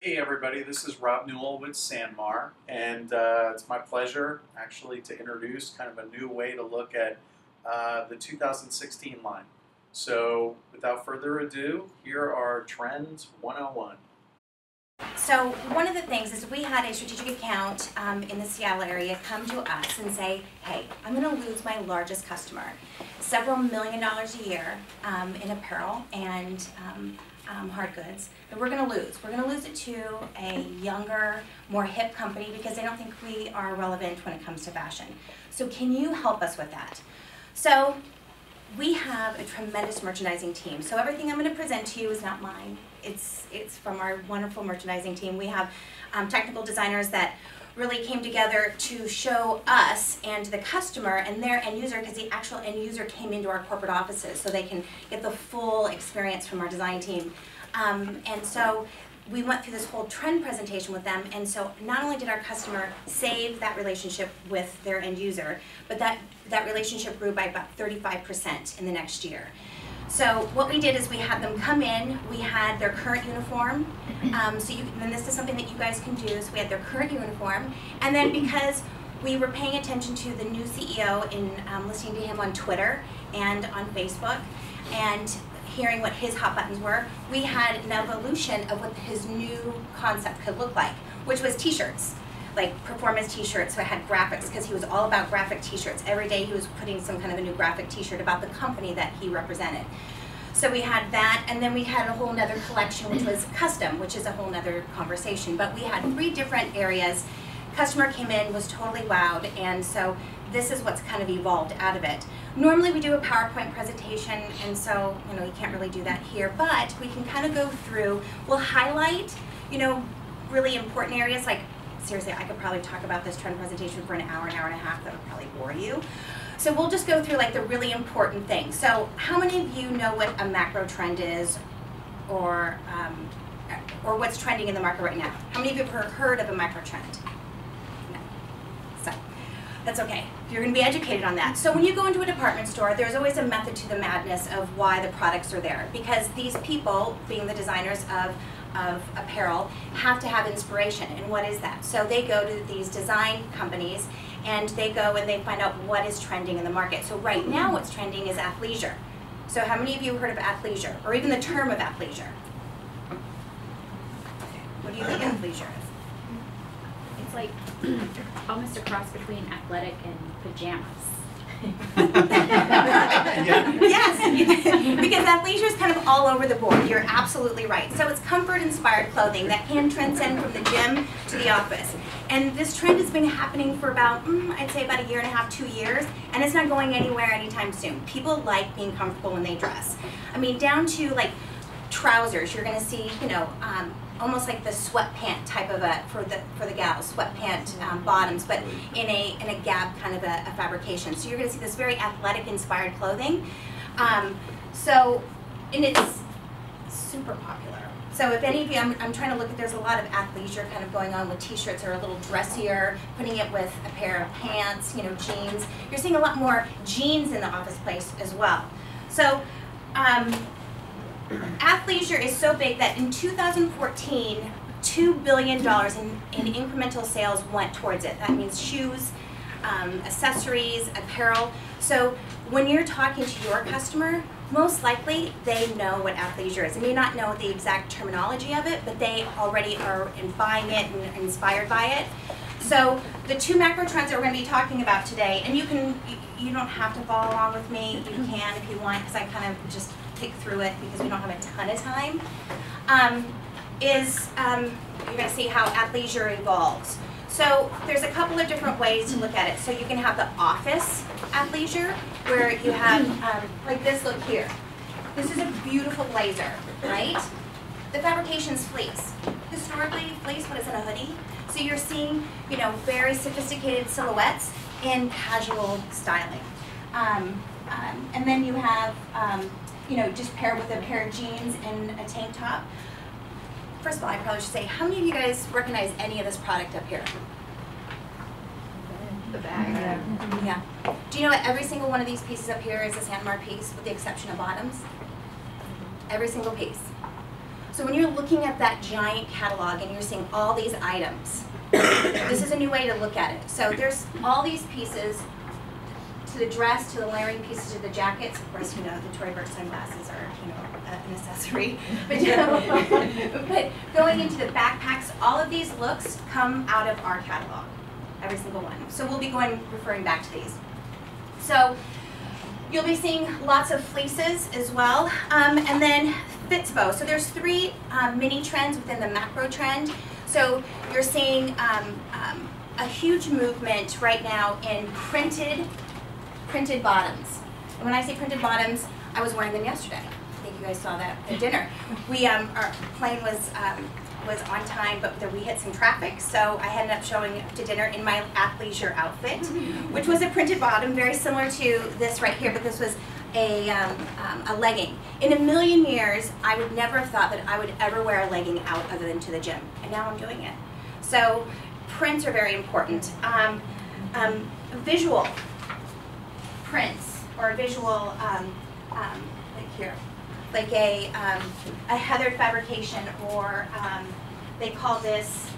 Hey everybody, this is Rob Newell with Sanmar, and it's my pleasure actually to introduce kind of a new way to look at the 2016 line. So without further ado, here are Trends 101. So one of the things is we had a strategic account in the Seattle area come to us and say, hey, I'm going to lose my largest customer, several $1 million a year in apparel and hard goods, that we're going to lose. We're going to lose it to a younger, more hip company because they don't think we are relevant when it comes to fashion. So can you help us with that? So we have a tremendous merchandising team. So everything I'm going to present to you is not mine. It's from our wonderful merchandising team. We have technical designers that really came together to show us and the customer and their end user, because the actual end user came into our corporate offices so they can get the full experience from our design team. And so we went through this whole trend presentation with them, and so not only did our customer save that relationship with their end user, but that relationship grew by about 35% in the next year. So what we did is we had them come in, we had their current uniform, and this is something that you guys can do, so we had their current uniform, and then because we were paying attention to the new CEO and listening to him on Twitter and on Facebook, and hearing what his hot buttons were, we had an evolution of what his new concept could look like, which was t-shirts, like performance t-shirts. So I had graphics because he was all about graphic t-shirts. Every day he was putting some kind of a new graphic t-shirt about the company that he represented. So we had that, and then we had a whole nother collection which was custom, which is a whole nother conversation. But we had 3 different areas. Customer came in, was totally wowed, and so this is what's kind of evolved out of it. Normally we do a PowerPoint presentation, and so you can't really do that here, but we can kind of go through, we'll highlight really important areas. Like seriously, I could probably talk about this trend presentation for an hour and a half. That would probably bore you. So we'll just go through like the really important things. So how many of you know what a macro trend is, or what's trending in the market right now? How many of you have heard of a macro trend? No. So that's okay. You're going to be educated on that. So when you go into a department store, there's always a method to the madness of why the products are there, because these people, being the designers of apparel, have to have inspiration. And what is that? So they go to these design companies and they go and they find out what is trending in the market. So right now what's trending is athleisure. So how many of you have heard of athleisure, or even the term of athleisure? What do you think athleisure is? It's like almost a cross between athletic and pajamas. Yes, because athleisure is kind of all over the board. You're absolutely right. So it's comfort-inspired clothing that can transcend from the gym to the office. And this trend has been happening for about, I'd say about 1.5 years, 2 years, and it's not going anywhere anytime soon. People like being comfortable when they dress. I mean, down to like trousers. You're going to see, almost like the sweatpant type of for the gals, sweatpant bottoms, but in a gab kind of a fabrication. So you're going to see this very athletic inspired clothing. And it's super popular. So if any of you, I'm trying to look at, there's a lot of athleisure kind of going on with t-shirts that are a little dressier, putting it with a pair of pants, jeans. You're seeing a lot more jeans in the office place as well. So athleisure is so big that in 2014, $2 billion in incremental sales went towards it. That means shoes, accessories, apparel. So when you're talking to your customer, most likely they know what athleisure is. They may not know the exact terminology of it, but they already are buying it and inspired by it. So the 2 macro trends that we're going to be talking about today, and you don't have to follow along with me. You can if you want, because I kind of just pick through it because we don't have a ton of time, you're going to see how athleisure evolves. So there's a couple of different ways to look at it. So you can have the office athleisure, where you have, like this look here. This is a beautiful blazer, right? The fabrication's fleece. Historically, fleece, what is it, a hoodie? So you're seeing, very sophisticated silhouettes in casual styling. And then you have, just paired with a pair of jeans and a tank top. First of all, I probably should say, how many of you guys recognize any of this product up here? The bag. Yeah. Do you know what every single one of these pieces up here is a Sanmar piece, with the exception of bottoms? Every single piece. So when you're looking at that giant catalog and you're seeing all these items, this is a new way to look at it. So there's all these pieces, to the dress, to the layering pieces, to the jackets. Of course, you know, the Tory Burch sunglasses are, you know, an accessory. But going into the backpacks, all of these looks come out of our catalog, every single one. So we'll be referring back to these. So you'll be seeing lots of fleeces as well, and then fits bow. So there's three mini trends within the macro trend. So you're seeing a huge movement right now in printed bottoms. And when I say printed bottoms, I was wearing them yesterday. I think you guys saw that at dinner. Our plane was on time, but we hit some traffic, so I ended up showing up to dinner in my athleisure outfit, which was a printed bottom, very similar to this right here, but this was a legging. In a million years, I would never have thought that I would ever wear a legging out other than to the gym, and now I'm doing it. So prints are very important. Visual prints, or visual, like here, like a heathered fabrication, or they call this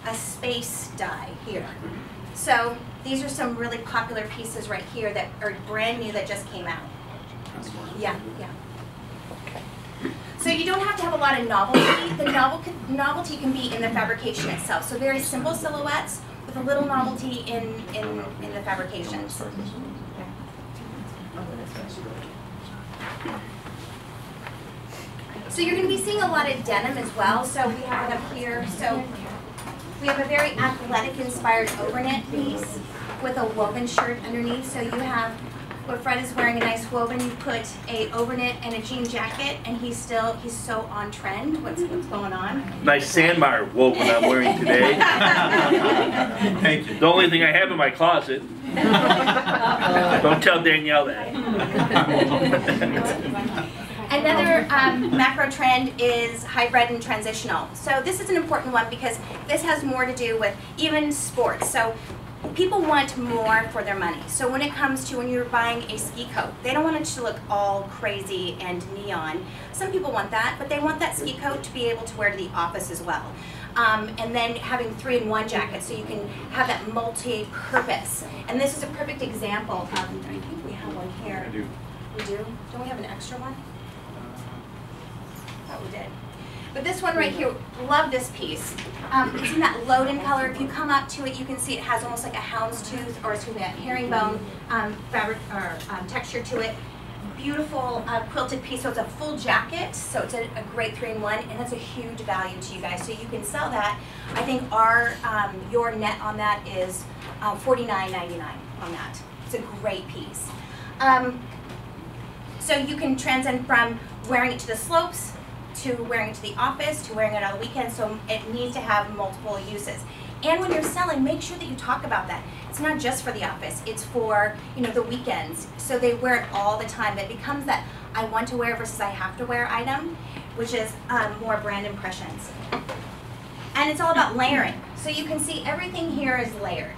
a space dye here. So these are some really popular pieces right here that are brand new that just came out. Yeah, yeah. So you don't have to have a lot of novelty. The novelty can be in the fabrication itself. So very simple silhouettes with a little novelty in the fabrications. So you're going to be seeing a lot of denim as well. So we have it up here. So we have a very athletic inspired overknit piece with a woven shirt underneath. So you have what Fred is wearing, a nice woven. You put a overknit and a jean jacket, and he's so on trend. What's going on? Nice Sanmar woven I'm wearing today. Thank you. The only thing I have in my closet. Don't tell Danielle that. Another macro trend is hybrid and transitional. So this is an important one because this has more to do with even sports. So people want more for their money. So when it comes to when you're buying a ski coat, they don't want it to look all crazy and neon. Some people want that, but they want that ski coat to be able to wear to the office as well. And then having 3-in-1 jackets, so you can have that multi-purpose. And this is a perfect example of, I think we have one here. I do. We do? Don't we have an extra one? Oh, we did. But this one right here, love this piece. It's in that Loden color. If you come up to it, you can see it has almost like a houndstooth, or excuse me, a herringbone fabric or texture to it. Beautiful quilted piece, so it's a full jacket, so it's a great 3-in-1, and it's a huge value to you guys. So you can sell that. I think your net on that is $49.99 on that. It's a great piece. So you can transcend from wearing it to the slopes, to wearing it to the office, to wearing it on the weekend, so it needs to have multiple uses. And when you're selling, make sure that you talk about that. It's not just for the office, it's for, you know, the weekends. So they wear it all the time. It becomes that I want to wear versus I have to wear item, which is more brand impressions. And it's all about layering. So you can see everything here is layered.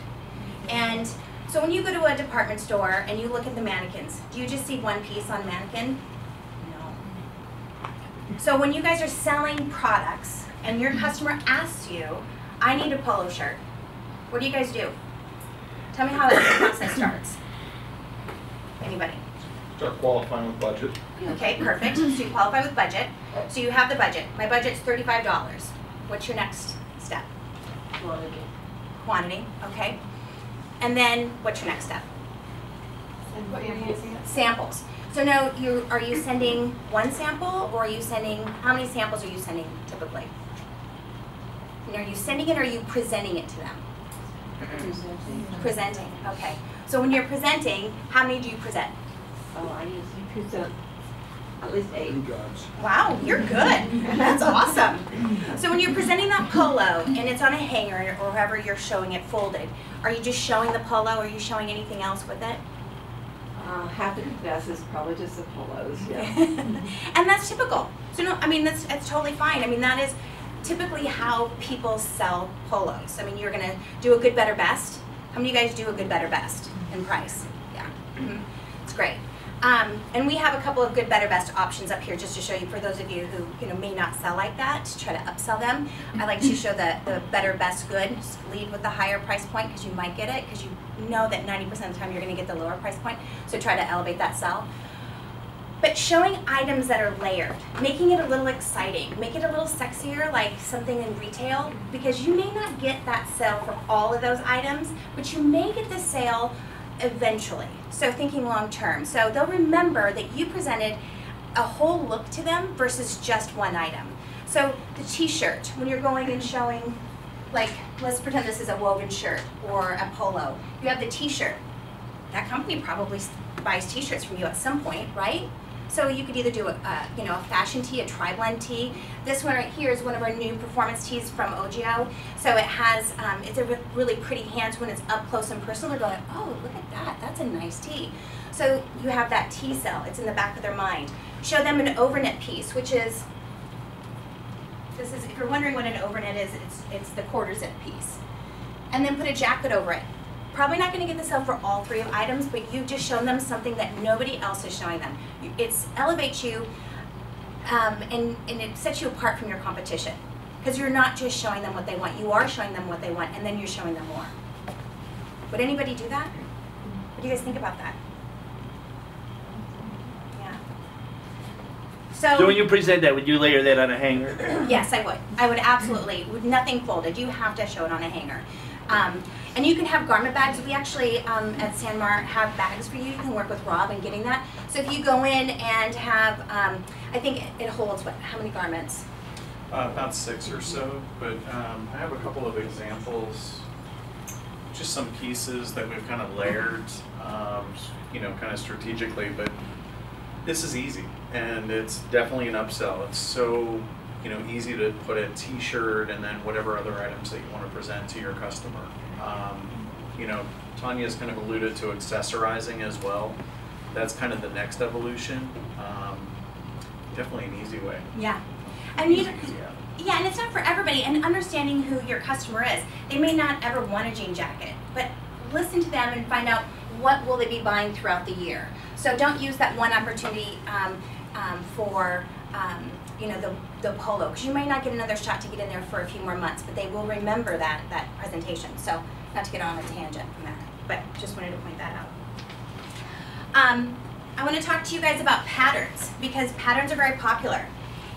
And so when you go to a department store and you look at the mannequins, do you just see one piece on mannequin? So when you guys are selling products and your customer asks you, I need a polo shirt, what do you guys do? Tell me how that process starts. Anybody? Start qualifying with budget. Okay, perfect. So you qualify with budget. So you have the budget. My budget's $35. What's your next step? Quality. Quantity, okay. And then what's your next step? Samples. So now, are you sending one sample, or are you sending, how many samples are you sending typically? And are you sending it, or are you presenting it to them? Presenting, okay. So when you're presenting, how many do you present? Oh, I usually present at least 8. Wow, you're good. That's awesome. So when you're presenting that polo, and it's on a hanger, or however you're showing it folded, are you just showing the polo, or are you showing anything else with it? Have to confess, it's probably just the polos, yeah. And that's typical. So no, I mean, that's totally fine. I mean, that is typically how people sell polos. I mean, you're gonna do a good, better, best. How many of you guys do a good, better, best in price? Yeah, it's great. And we have a couple of good, better, best options up here just to show you, for those of you who may not sell like that, to try to upsell them. I like to show the better, best, good. Just lead with the higher price point because you might get it, because you know that 90% of the time you're going to get the lower price point. So try to elevate that sell. But showing items that are layered, making it a little exciting, make it a little sexier, like something in retail, because you may not get that sale for all of those items, but you may get the sale eventually. So thinking long term. So they'll remember that you presented a whole look to them versus just one item. So the t-shirt, when you're going and showing, like, let's pretend this is a woven shirt or a polo. You have the t-shirt. That company probably buys t-shirts from you at some point, right? So you could either do a fashion tee, a tri-blend tee. This one right here is one of our new performance tees from Ogio. So it has, it's a really pretty hand. So when it's up close and personal, they're going, oh, look at that, that's a nice tee. So you have that tee sell, it's in the back of their mind. Show them an overknit piece, which is, if you're wondering what an overknit is, it's the quarter zip piece. And then put a jacket over it. Probably not going to get the sale for all three of items, but you've just shown them something that nobody else is showing them. It elevates you, and it sets you apart from your competition. Because you're not just showing them what they want, you are showing them what they want, and then you're showing them more. Would anybody do that? What do you guys think about that? Yeah. So when you present that, would you layer that on a hanger? Yes, I would. I would absolutely. With nothing folded, you have to show it on a hanger. And you can have garment bags. We actually, at Sanmar, have bags for you. You can work with Rob in getting that. So if you go in and have, I think it holds, what, how many garments? About 6 or so, but I have a couple of examples, just some pieces that we've kind of layered, kind of strategically, but this is easy, and it's definitely an upsell. It's so, easy to put a t-shirt and then whatever other items that you want to present to your customer. Tanya's kind of alluded to accessorizing as well. That's kind of the next evolution. Definitely an easy way. Yeah. And and it's not for everybody, and understanding who your customer is. They may not ever want a jean jacket, but listen to them and find out what will they be buying throughout the year. So don't use that one opportunity for the polo, because you may not get another shot to get in there for a few more months, but they will remember that presentation. So not to get on a tangent from that, but just wanted to point that out. I want to talk to you guys about patterns, because patterns are very popular.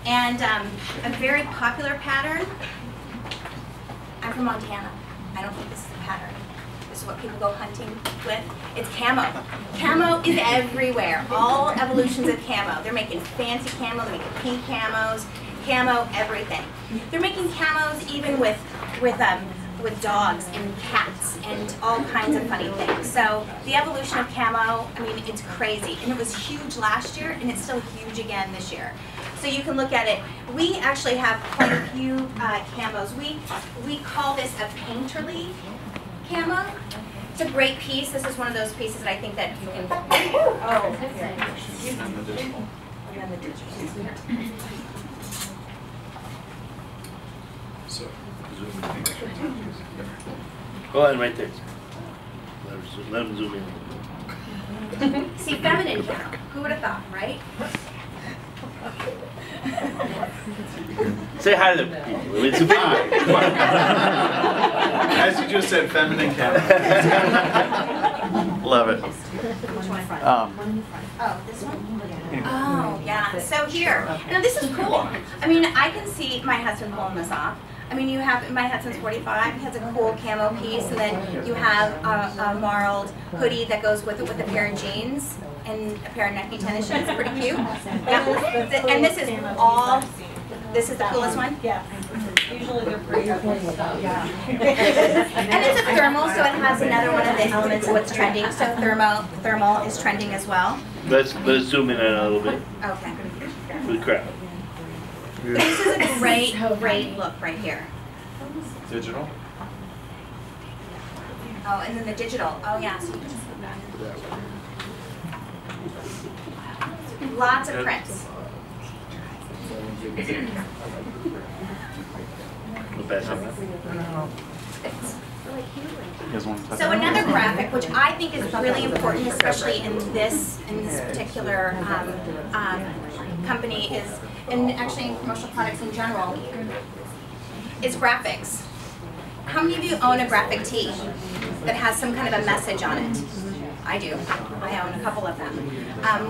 And a very popular pattern, I'm from Montana. I don't think this is a pattern. This is what people go hunting with. It's camo. Camo is everywhere. All evolutions of camo. They're making fancy camo, they're making pink camos, camo, everything. They're making camos even with dogs and cats and all kinds of funny things. So the evolution of camo, I mean, it's crazy. And it was huge last year, and it's still huge again this year. So you can look at it. We actually have quite a few camos. We call this a painterly camo. It's a great piece. This is one of those pieces that I think that you can. Oh, here. And the digital. And then the digital. So. Go ahead, right there. Let them zoom in. See, feminine camo. Who would have thought, right? Say hi to the people. It's a big one. As you just said, feminine camo. Love it. Which one? Oh, this one? Oh, yeah. So here, now this is cool. I mean, I can see my husband pulling this off. I mean, you have, my husband's 45, he has a cool camo piece, and then you have a marled hoodie that goes with it with a pair of jeans and a pair of Nike tennis shoes. Pretty cute. Yeah. And this is all, this is the coolest one? Yeah. Usually they're pretty yeah. And it's a thermal, so it has another one of the elements of what's trending. So thermal is trending as well. Let's zoom in a little bit Okay. for the crowd. This is a great look right here. digital. Oh, and then the digital. Oh, yeah. So lots of prints. We'll pass it. like healing. You guys want to touch So on another that? graphic, which I think is really important, especially in this particular company, is, and actually in promotional products in general, is graphics. How many of you own a graphic tee that has some kind of a message on it? I do. I own a couple of them.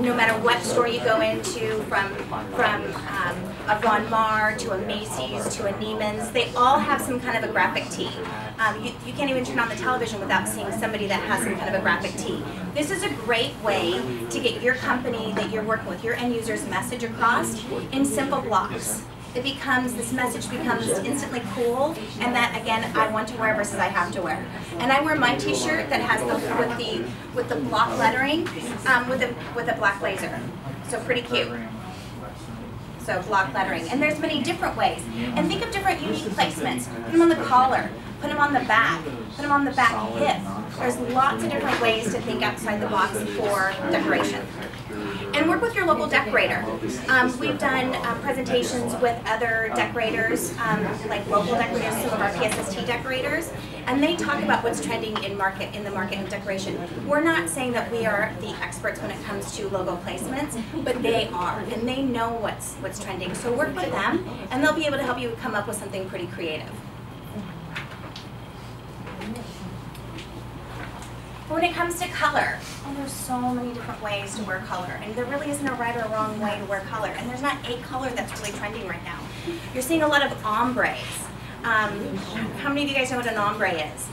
No matter what store you go into, from a Sanmar to a Macy's to a Neiman's, they all have some kind of a graphic tee. You can't even turn on the television without seeing somebody that has some kind of a graphic tee. This is a great way to get your company that you're working with, your end user's message across in simple blocks. This message becomes instantly cool, and that again, I want to wear versus I have to wear. And I wear my t-shirt that has with the block lettering, with a black blazer. So pretty cute. So block lettering. And there's many different ways. And think of different unique placements. Put them on the collar, put them on the back, put them on the back hip. There's lots of different ways to think outside the box for decoration. And work with your local decorator. We've done presentations with other decorators, like local decorators, some of our PSST decorators, and they talk about what's trending in the market of decoration. We're not saying that we are the experts when it comes to logo placements, but they are, and they know what's trending. So work with them, and they'll be able to help you come up with something pretty creative. When it comes to color, there's so many different ways to wear color, and there really isn't a right or wrong way to wear color, and there's not a color that's really trending right now. You're seeing a lot of ombres. How many of you guys know what an ombre is?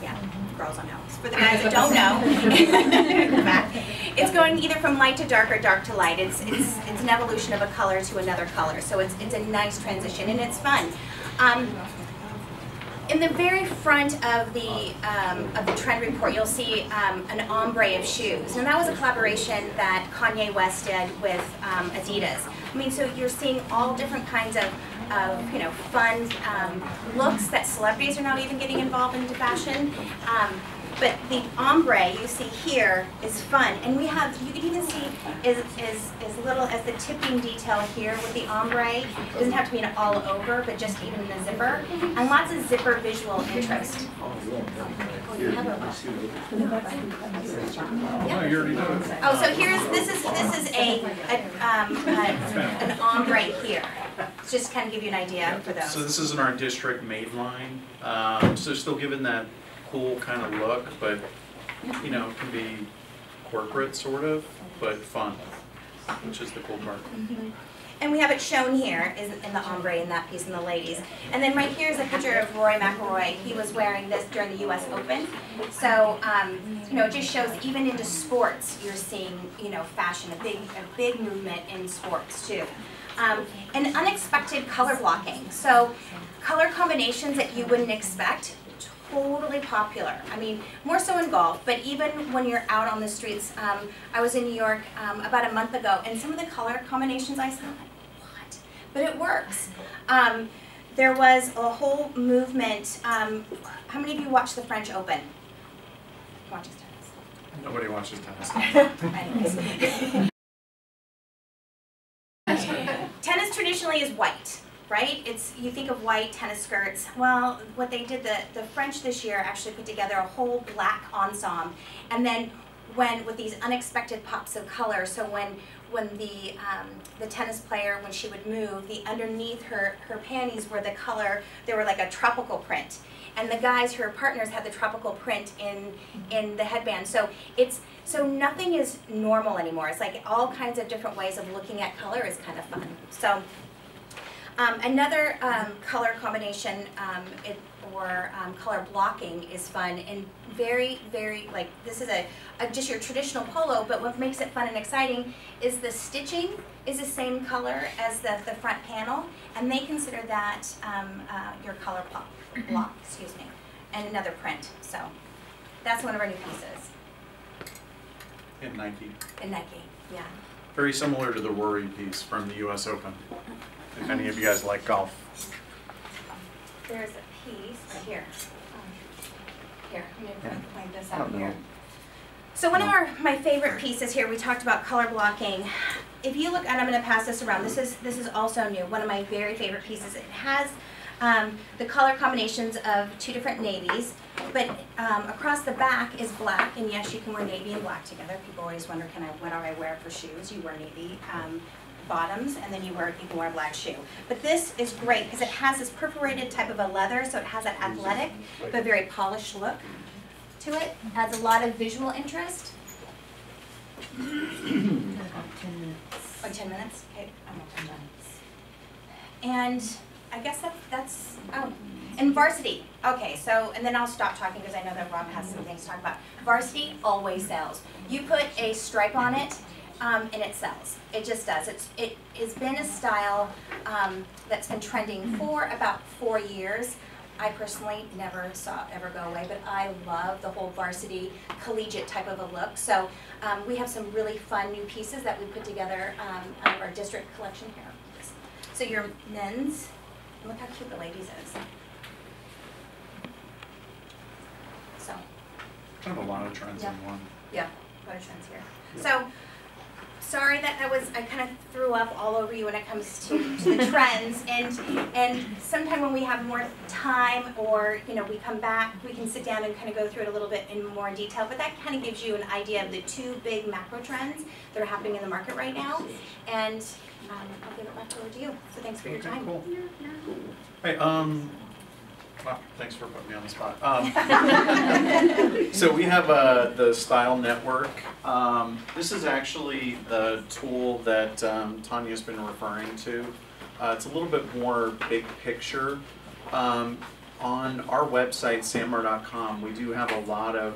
Yeah, girls don't know. For the guys that don't know, in the back, it's going either from light to dark or dark to light. It's an evolution of a color to another color, so it's a nice transition, and it's fun. In the very front of the trend report, you'll see an ombre of shoes. And that was a collaboration that Kanye West did with Adidas. I mean, so you're seeing all different kinds of fun looks that celebrities are now even getting involved into fashion. But the ombre you see here is fun, and you can even see as little as the tipping detail here with the ombre. It doesn't have to be an all over, but just even in the zipper, and lots of zipper visual interest. Oh, so this is an ombre here. Just kind of give you an idea for those. So this is in our district made line. So still given that cool kind of look, but it can be corporate sort of, but fun, which is the cool part. Mm-hmm. And we have it shown here in the ombre in that piece in the ladies. And then right here is a picture of Rory McIlroy. He was wearing this during the U.S. Open. So it just shows even into sports you're seeing fashion, a big movement in sports too. And unexpected color blocking. So color combinations that you wouldn't expect. Totally popular. I mean, more so in golf, but even when you're out on the streets. I was in New York about a month ago, and some of the color combinations I saw, I'm like, what? But it works. There was a whole movement. How many of you watched the French Open? Who watches tennis? Nobody watches tennis. Anyways. Tennis traditionally is white. Right? You think of white tennis skirts. Well, what they did, the French this year actually put together a whole black ensemble, and then with these unexpected pops of color. So when the tennis player, when she would move, the underneath her panties were the color. They were like a tropical print, and the guys, her partners, had the tropical print in the headband. So nothing is normal anymore. It's like all kinds of different ways of looking at color is kind of fun. So. Another color combination or color blocking is fun and very, very, like this is just your traditional polo, but what makes it fun and exciting is the stitching is the same color as the front panel, and they consider that your color block, excuse me, and another print. So that's one of our new pieces. In Nike. In Nike, yeah. Very similar to the Rory piece from the U.S. Open. If any of you guys like golf. There's a piece right here. Here, I'm going to point this out here. So one of my favorite pieces here, we talked about color blocking. If you look, and I'm going to pass this around. This is also new. One of my very favorite pieces. It has The color combinations of 2 different navies, but across the back is black, and yes, you can wear navy and black together. People always wonder, what do I wear for shoes? You wear navy bottoms, and then you can wear a black shoe. But this is great because it has this perforated type of a leather, so it has that athletic but very polished look to it. Adds a lot of visual interest. 10 minutes. Oh, 10 minutes? Okay, I'm not 10 minutes. And I guess that's, oh, and varsity. Okay, so, and then I'll stop talking because I know that Rob has some things to talk about. Varsity always sells. You put a stripe on it, and it sells. It just does. It has been a style that's been trending for about 4 years. I personally never saw it ever go away, but I love the whole varsity collegiate type of a look. So we have some really fun new pieces that we put together out of our district collection here. So your men's, look how cute the ladies is. So, Kind of a lot of trends in one. yeah, what are trends here. So, sorry that I kind of threw up all over you when it comes to the trends, and sometime when we have more time, or we come back, we can sit down and kind of go through it a little bit in more detail. But that kind of gives you an idea of the 2 big macro trends that are happening in the market right now. And I'll give it back over to you. So thanks for your time. Cool. Hey, well, thanks for putting me on the spot. So we have the Style Network. This is actually the tool that Tanya's been referring to. It's a little bit more big picture. On our website, sanmar.com, we do have a lot of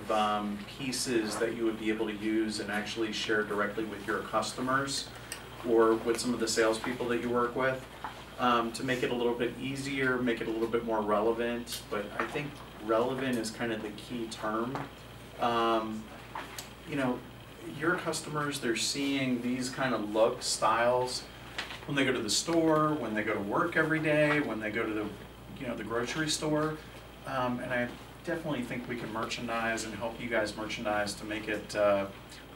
pieces that you would be able to use and actually share directly with your customers or with some of the salespeople that you work with. To make it a little bit easier, make it a little bit more relevant, but I think relevant is kind of the key term. Your customers, they're seeing these kind of looks, styles, when they go to the store, when they go to work every day, when they go to the grocery store, and I definitely think we can merchandise and help you guys merchandise to make it a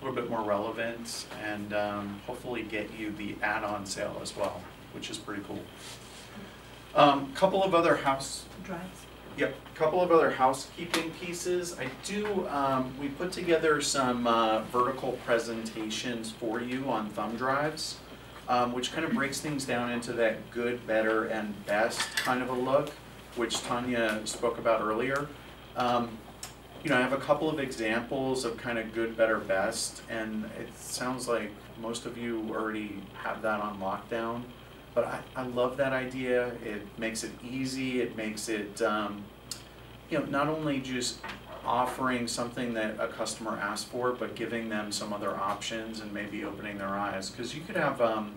little bit more relevant and hopefully get you the add-on sale as well, which is pretty cool. Couple of other housekeeping pieces. We put together some vertical presentations for you on thumb drives, which kind of breaks things down into that good, better, and best kind of a look, which Tanya spoke about earlier. I have a couple of examples of kind of good, better, best, and it sounds like most of you already have that on lockdown. But I love that idea. It makes it easy. It makes it, not only just offering something that a customer asks for, but giving them some other options and maybe opening their eyes. Because you could have, a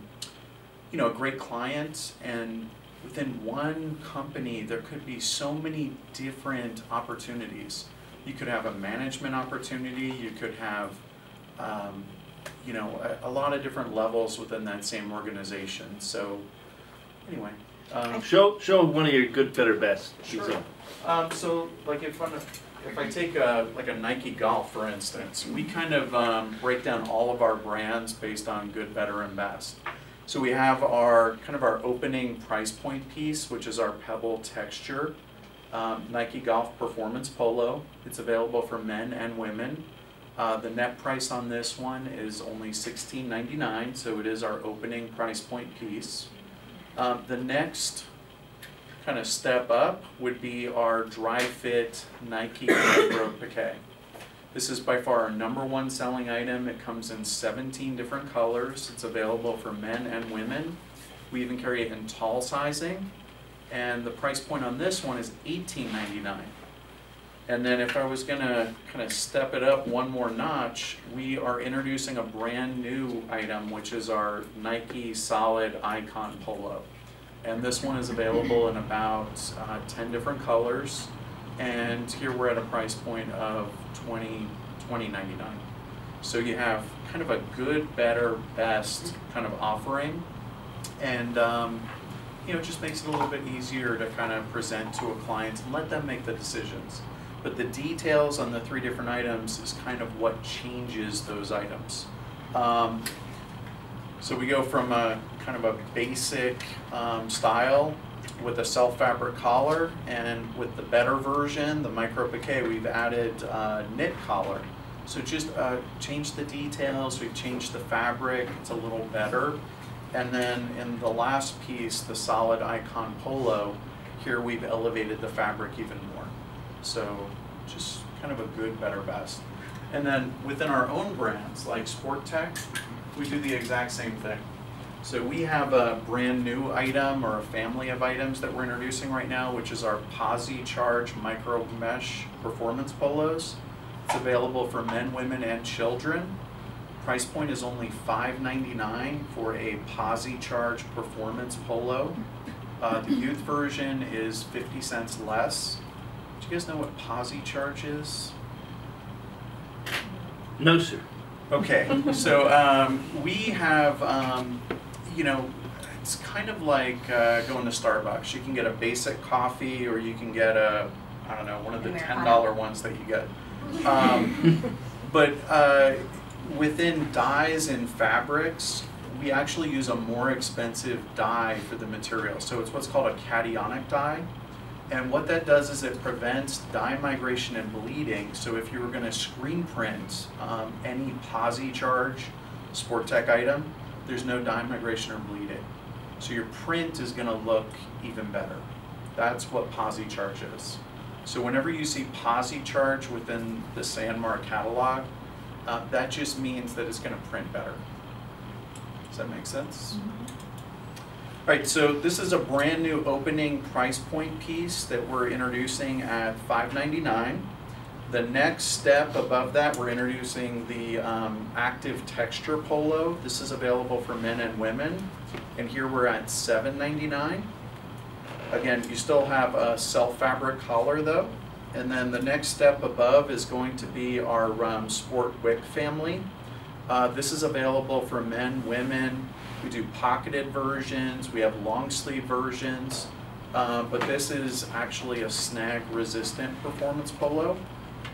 great client, and within one company, there could be so many different opportunities. You could have a management opportunity. You could have, a lot of different levels within that same organization. So, anyway. Show one of your good, better, best. Sure. So, like if I take like a Nike Golf, for instance, we kind of break down all of our brands based on good, better, and best. So we have our opening price point piece, which is our Pebble Texture Nike Golf Performance Polo. It's available for men and women. The net price on this one is only $16.99, so it is our opening price point piece. The next kind of step up would be our dry fit Nike Pro Piqué. This is by far our #1 selling item. It comes in 17 different colors. It's available for men and women. We even carry it in tall sizing, and the price point on this one is $18.99. And then if I was gonna kind of step it up one more notch, we are introducing a brand new item, which is our Nike Solid Icon Polo. And this one is available in about 10 different colors. And here we're at a price point of $20.99. So you have kind of a good, better, best kind of offering. And it just makes it a little bit easier to kind of present to a client and let them make the decisions. But the details on the 3 different items is kind of what changes those items. So we go from a kind of a basic style with a self fabric collar, and with the better version, the micro piqué, we've added knit collar. So just changed the details, we've changed the fabric, it's a little better. And then in the last piece, the solid icon polo, here we've elevated the fabric even more. So just kind of a good, better, best. And then within our own brands, like Sport Tech, we do the exact same thing. So we have a brand new item or a family of items that we're introducing right now, which is our Posi Charge Micro Mesh Performance Polos. It's available for men, women, and children. Price point is only $5.99 for a Posi Charge Performance Polo. The youth version is 50 cents less. Do you guys know what Posi Charge is? No, sir. Okay, so we have, you know, it's kind of like going to Starbucks. You can get a basic coffee, or you can get a, I don't know, one of the $10 ones that you get. But within dyes and fabrics, we actually use a more expensive dye for the material. So it's what's called a cationic dye. And what that does is it prevents dye migration and bleeding. So if you were going to screen print any Posi Charge Sport Tech item, there's no dye migration or bleeding. So your print is going to look even better. That's what Posi Charge is. So whenever you see Posi Charge within the Sanmar catalog, that just means that it's going to print better. Does that make sense? All right, so this is a brand new opening price point piece that we're introducing at $5.99. The next step above that, we're introducing the active texture polo. This is available for men and women, and here we're at $7.99. Again, you still have a self fabric collar though. And then the next step above is going to be our Sport Wick family. This is available for men, women. We do pocketed versions, we have long sleeve versions, but this is actually a snag resistant performance polo.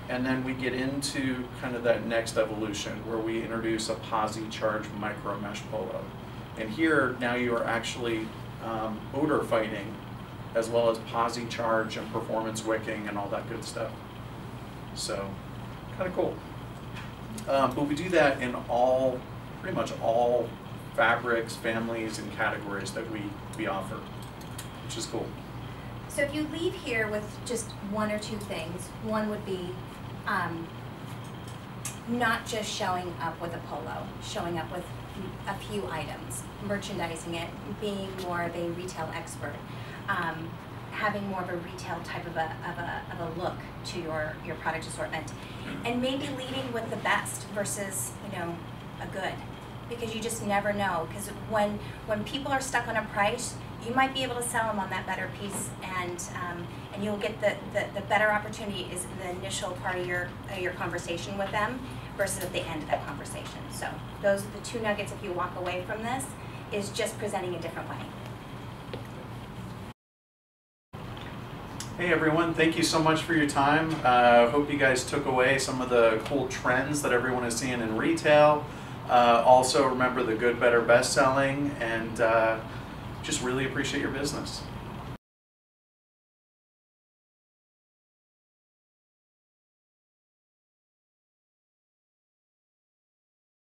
And then we get into kind of that next evolution where we introduce a Posi Charge Micro Mesh Polo. And here now you are actually odor fighting, as well as Posi Charge and performance wicking and all that good stuff. So, kind of cool. But we do that in all, pretty much all fabrics, families, and categories that we offer, which is cool. So if you leave here with just one or two things, one would be not just showing up with a polo, showing up with a few items, merchandising it, being more of a retail expert, having more of a retail type of a look to your product assortment, and maybe leading with the best versus, you know, a good, because you just never know. Because when people are stuck on a price, you might be able to sell them on that better piece, and you'll get the better opportunity is in the initial part of your conversation with them versus at the end of that conversation. So those are the two nuggets if you walk away from this, is just presenting a different way. Hey everyone, thank you so much for your time. Hope you guys took away some of the cool trends that everyone is seeing in retail. Also remember the good, better, best selling, and just really appreciate your business.